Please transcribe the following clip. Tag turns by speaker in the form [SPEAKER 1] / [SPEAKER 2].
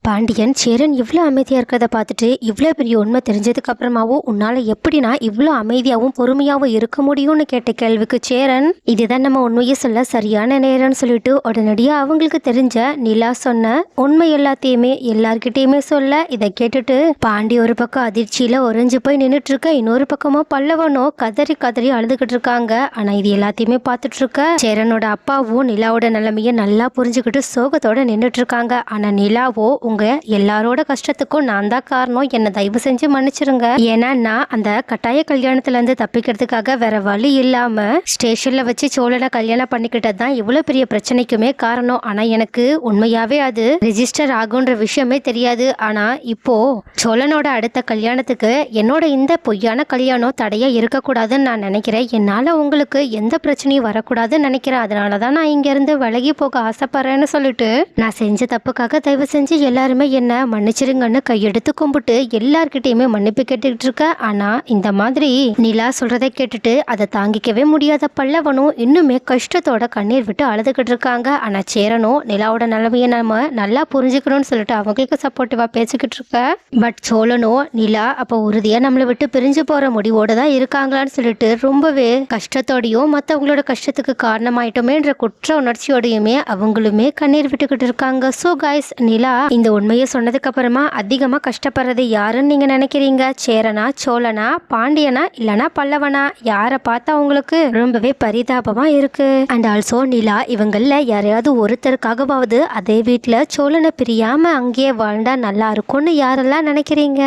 [SPEAKER 1] பாண்டியன் சேரன் இவ்வளோ அமைதியாக இருக்கிறத பார்த்துட்டு இவ்வளோ பெரிய உண்மை தெரிஞ்சதுக்கு அப்புறமாவும் உன்னால் எப்படினா இவ்வளோ அமைதியாகவும் பொறுமையாகவும் இருக்க முடியும்னு கேட்ட கேள்விக்கு சேரன் இதுதான் நம்ம உண்மையை சொல்ல சரியான நேரம்னு சொல்லிட்டு உடனடியாக அவங்களுக்கு தெரிஞ்ச நிலா சொன்ன உண்மை எல்லாத்தையுமே எல்லார்கிட்டையுமே சொல்ல இதை கேட்டுட்டு பாண்டி ஒரு பக்கம் அதிர்ச்சியில் உறைஞ்சு போய் நின்றுட்டு இருக்க, இன்னொரு பக்கமா பல்லவனோ கதறி கதறி அழுதுகிட்டு இருக்காங்க. ஆனால் இது எல்லாத்தையுமே பார்த்துட்டு இருக்க சேரனோட அப்பாவும் நிலாவோட நிலைமையை நல்லா புரிஞ்சுக்கிட்டு சோகத்தோட நின்றுட்டு இருக்காங்க. ஆனால் நிலாவோ உங்க எல்லாரோட கஷ்டத்துக்கும் நான் தான் காரணம், என்னை தயவு செஞ்சு மன்னிச்சிருங்க. ஏன்னா நான் அந்த கட்டாய கல்யாணத்துல இருந்து தப்பிக்கிறதுக்காக வேற வழி இல்லாம ஸ்டேஷன்ல வச்சு சோழனை கல்யாணம் பண்ணிக்கிட்டது தான் இவ்வளவு பெரிய பிரச்சனைக்குமே காரணம். ஆனா எனக்கு உண்மையாவே அது ரெஜிஸ்டர் ஆகுன்ற விஷயமே தெரியாது. ஆனா இப்போ சோழனோட அடுத்த கல்யாணத்துக்கு என்னோட இந்த பொய்யான கல்யாணம் தடையா இருக்கக்கூடாதுன்னு நான் நினைக்கிறேன். என்னால உங்களுக்கு எந்த பிரச்சனையும் வரக்கூடாதுன்னு நினைக்கிறேன். அதனாலதான் நான் இங்க இருந்து விலகி போக ஆசைப்படுறேன்னு சொல்லிட்டு நான் செஞ்ச தப்புக்காக தயவு செஞ்சு எல்லாருமே என்ன மன்னிச்சிருங்கன்னு கையெடுத்து கும்பிட்டு எல்லார்கிட்டையுமே மன்னிப்பு கேட்டுக்கிட்டு இருக்க. ஆனா இந்த மாதிரி நிலா சொல்றதை கேட்டுட்டு அதை தாங்கிக்கவே முடியாத பல்லவனும் இன்னுமே கஷ்டத்தோட கண்ணீர் விட்டு அழுதுகிட்டு இருக்காங்க. ஆனா சேரனும் நிலாவோட நிலைமையை நம்ம நல்லா புரிஞ்சுக்கணும்னு சொல்லிட்டு அவங்களுக்கு சப்போர்ட்டிவா பேசிக்கிட்டு இருக்க. பட் சோழனோ நிலா அப்போ உறுதியா நம்மளை விட்டு பிரிஞ்சு போற முடிவோட தான் இருக்காங்களான்னு சொல்லிட்டு ரொம்பவே கஷ்டத்தோடையும் மற்றவங்களோட கஷ்டத்துக்கு காரணமாயிட்டோமேன்ற குற்ற உணர்ச்சியோடையுமே அவங்களுமே கண்ணீர் விட்டுக்கிட்டு இருக்காங்க. ஸோ கைஸ், நிலா இந்த உண்மையை சொன்னதுக்கு அப்புறமா அதிகமாக கஷ்டப்படுறது யாருன்னு நீங்க நினைக்கிறீங்க? சேரனா, சோழனா, பாண்டியனா, இல்லனா பல்லவனா? யாரை பார்த்தா உங்களுக்கு ரொம்பவே பரிதாபமா இருக்கு? அண்ட் ஆல்சோ நிலா இவங்கள யாரையாவது ஒருத்தருக்காகவாவது அதே வீட்டில் சோழனை பிரியாம அங்கேயே வாழ்ந்தா நல்லா இருக்கும்னு யாரெல்லாம் நினைக்கிறீங்க?